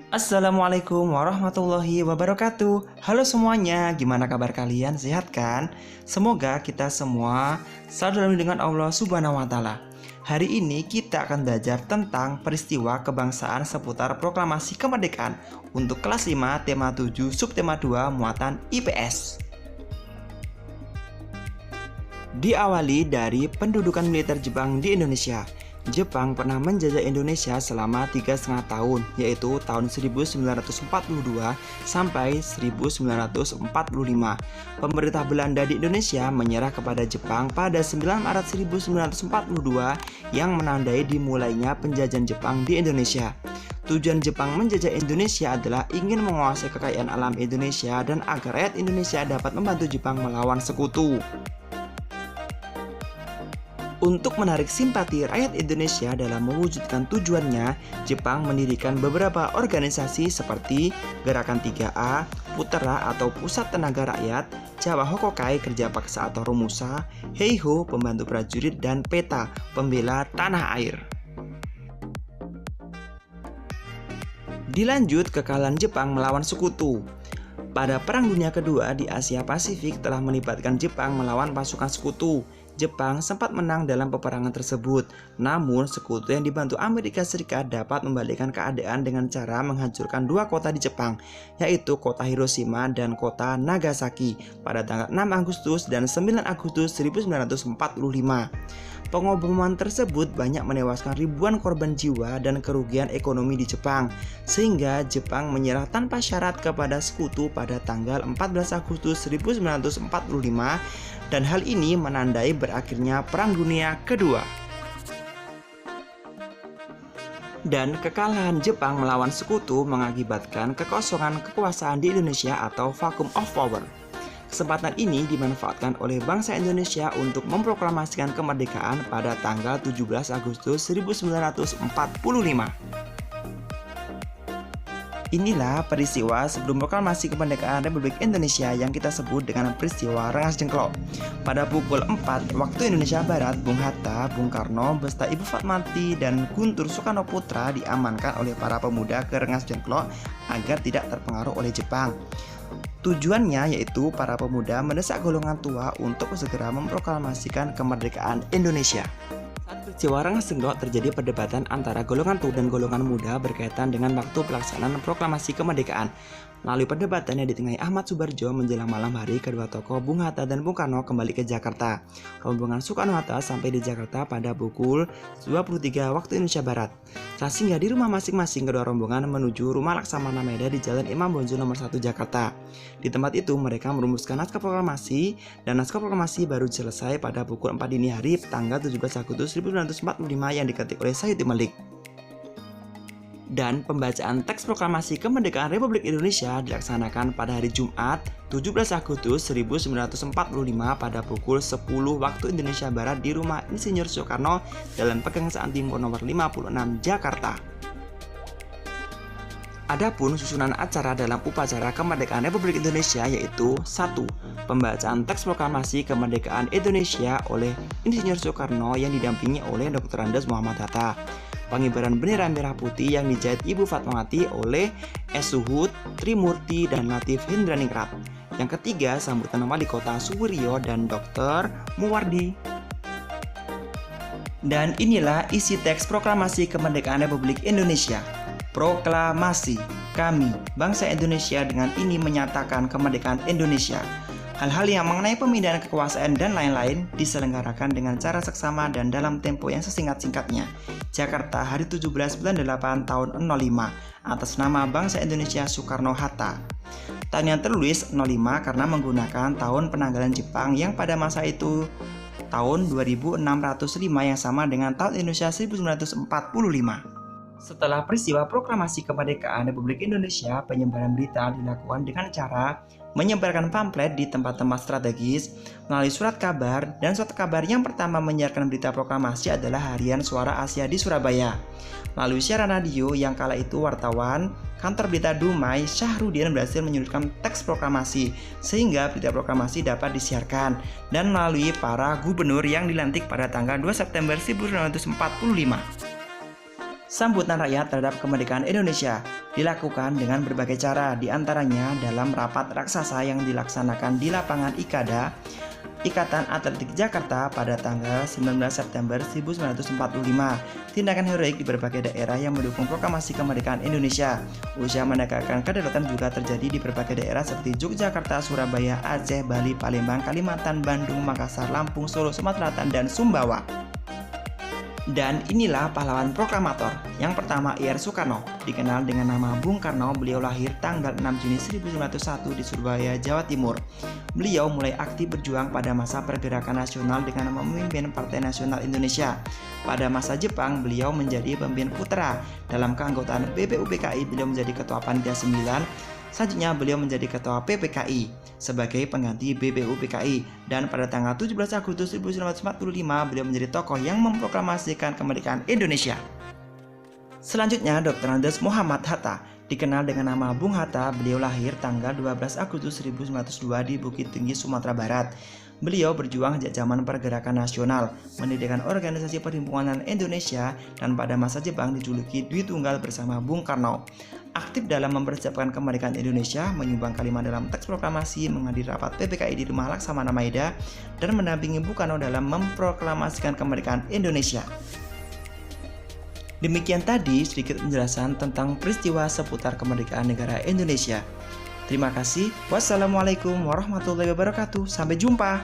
Assalamualaikum warahmatullahi wabarakatuh. Halo semuanya, gimana kabar kalian? Sehat kan? Semoga kita semua selalu dalam lindungan Allah Subhanahu wa Ta'ala. Hari ini kita akan belajar tentang peristiwa kebangsaan seputar proklamasi kemerdekaan untuk kelas 5 tema 7 subtema 2 muatan IPS. Diawali dari pendudukan militer Jepang di Indonesia. Jepang pernah menjajah Indonesia selama 3,5 tahun, yaitu tahun 1942 sampai 1945. Pemerintah Belanda di Indonesia menyerah kepada Jepang pada 9 Maret 1942 yang menandai dimulainya penjajahan Jepang di Indonesia. Tujuan Jepang menjajah Indonesia adalah ingin menguasai kekayaan alam Indonesia dan agar rakyat Indonesia dapat membantu Jepang melawan sekutu. Untuk menarik simpati rakyat Indonesia dalam mewujudkan tujuannya, Jepang mendirikan beberapa organisasi seperti Gerakan 3A, Putera atau Pusat Tenaga Rakyat, Jawa Hokokai Kerja Paksa atau Romusa, Heiho Pembantu Prajurit, dan PETA Pembela Tanah Air. Dilanjut, kekalahan Jepang melawan sekutu. Pada Perang Dunia Kedua di Asia Pasifik telah melibatkan Jepang melawan pasukan sekutu. Jepang sempat menang dalam peperangan tersebut, namun sekutu yang dibantu Amerika Serikat dapat membalikkan keadaan dengan cara menghancurkan dua kota di Jepang, yaitu kota Hiroshima dan kota Nagasaki pada tanggal 6 Agustus dan 9 Agustus 1945. Pengeboman tersebut banyak menewaskan ribuan korban jiwa dan kerugian ekonomi di Jepang, sehingga Jepang menyerah tanpa syarat kepada sekutu pada tanggal 14 Agustus 1945, dan hal ini menandai berakhirnya Perang Dunia Kedua. Dan kekalahan Jepang melawan sekutu mengakibatkan kekosongan kekuasaan di Indonesia atau vacuum of power. Kesempatan ini dimanfaatkan oleh bangsa Indonesia untuk memproklamasikan kemerdekaan pada tanggal 17 Agustus 1945. Inilah peristiwa sebelum proklamasi kemerdekaan Republik Indonesia yang kita sebut dengan peristiwa Rengas Dengklok. Pada pukul 4 waktu Indonesia Barat, Bung Hatta, Bung Karno, beserta Ibu Fatmawati dan Guntur Soekarno Putra diamankan oleh para pemuda ke Rengas Dengklok agar tidak terpengaruh oleh Jepang. Tujuannya yaitu para pemuda mendesak golongan tua untuk segera memproklamasikan kemerdekaan Indonesia. Saat peristiwa Rengas Dengklok terjadi perdebatan antara golongan tua dan golongan muda berkaitan dengan waktu pelaksanaan proklamasi kemerdekaan. Melalui perdebatan yang ditengahi Ahmad Subarjo menjelang malam hari, kedua tokoh Bung Hatta dan Bung Karno kembali ke Jakarta. Rombongan Soekarno-Hatta sampai di Jakarta pada pukul 23 waktu Indonesia Barat. Setelah singgah di rumah masing-masing, kedua rombongan menuju rumah Laksamana Meda di Jalan Imam Bonjol nomor 1 Jakarta. Di tempat itu mereka merumuskan naskah proklamasi, dan naskah proklamasi baru selesai pada pukul 4 dini hari tanggal 17 Agustus 1945 yang diketik oleh Sayuti Melik. Dan pembacaan teks proklamasi kemerdekaan Republik Indonesia dilaksanakan pada hari Jumat 17 Agustus 1945 pada pukul 10 waktu Indonesia Barat di rumah Insinyur Soekarno, Jalan Pegangsaan Timur nomor 56 Jakarta. Adapun susunan acara dalam upacara kemerdekaan Republik Indonesia yaitu 1. Pembacaan teks proklamasi kemerdekaan Indonesia oleh Insinyur Soekarno yang didampingi oleh Dr. Andes Muhammad Hatta. Pengibaran bendera merah putih yang dijahit Ibu Fatmawati oleh S. Suhud, Trimurti, dan Latif Hindraningrat. Yang ketiga, sambutan Wali Kota Suwiryo dan Dr. Muwardi. Dan inilah isi teks proklamasi kemerdekaan Republik Indonesia. Proklamasi, kami, bangsa Indonesia dengan ini menyatakan kemerdekaan Indonesia. Hal-hal yang mengenai pemindahan kekuasaan dan lain-lain diselenggarakan dengan cara seksama dan dalam tempo yang sesingkat-singkatnya. Jakarta, hari 17 bulan 8 tahun 05, atas nama bangsa Indonesia Soekarno-Hatta. Tahun yang tertulis 05 karena menggunakan tahun penanggalan Jepang yang pada masa itu tahun 2605 yang sama dengan tahun Indonesia 1945. Setelah peristiwa proklamasi kemerdekaan Republik Indonesia, penyebaran berita dilakukan dengan cara menyebarkan pamflet di tempat-tempat strategis, melalui surat kabar, dan surat kabar yang pertama menyiarkan berita proklamasi adalah Harian Suara Asia di Surabaya. Melalui siaran radio yang kala itu wartawan kantor berita Dumai Syahruddin berhasil menyulitkan teks proklamasi sehingga berita proklamasi dapat disiarkan, dan melalui para gubernur yang dilantik pada tanggal 2 September 1945. Sambutan rakyat terhadap kemerdekaan Indonesia dilakukan dengan berbagai cara, diantaranya dalam rapat raksasa yang dilaksanakan di lapangan IKADA, Ikatan Atletik Jakarta pada tanggal 19 September 1945, tindakan heroik di berbagai daerah yang mendukung proklamasi kemerdekaan Indonesia. Usaha menegakkan kedaulatan juga terjadi di berbagai daerah seperti Yogyakarta, Surabaya, Aceh, Bali, Palembang, Kalimantan, Bandung, Makassar, Lampung, Solo, Sumatera Selatan, dan Sumbawa. Dan inilah pahlawan proklamator. Yang pertama, Ir Soekarno, dikenal dengan nama Bung Karno. Beliau lahir tanggal 6 Juni 1901 di Surabaya, Jawa Timur. Beliau mulai aktif berjuang pada masa pergerakan nasional dengan memimpin Partai Nasional Indonesia. Pada masa Jepang, beliau menjadi pemimpin putra. Dalam keanggotaan BPUPKI, beliau menjadi ketua Panitia 9. Selanjutnya beliau menjadi ketua PPKI sebagai pengganti BPUPKI, dan pada tanggal 17 Agustus 1945 beliau menjadi tokoh yang memproklamasikan kemerdekaan Indonesia. Selanjutnya Dr. Andes Muhammad Hatta, dikenal dengan nama Bung Hatta. Beliau lahir tanggal 12 Agustus 1902 di Bukit Tinggi, Sumatera Barat. Beliau berjuang sejak zaman pergerakan nasional, mendirikan organisasi perhimpunan Indonesia, dan pada masa Jepang dijuluki Dwi Tunggal bersama Bung Karno. Aktif dalam mempersiapkan kemerdekaan Indonesia, menyumbang kalimat dalam teks proklamasi, menghadiri rapat PPKI di Rumah Laksamana Maeda, dan mendampingi Bung Karno dalam memproklamasikan kemerdekaan Indonesia. Demikian tadi sedikit penjelasan tentang peristiwa seputar kemerdekaan negara Indonesia. Terima kasih. Wassalamualaikum warahmatullahi wabarakatuh. Sampai jumpa.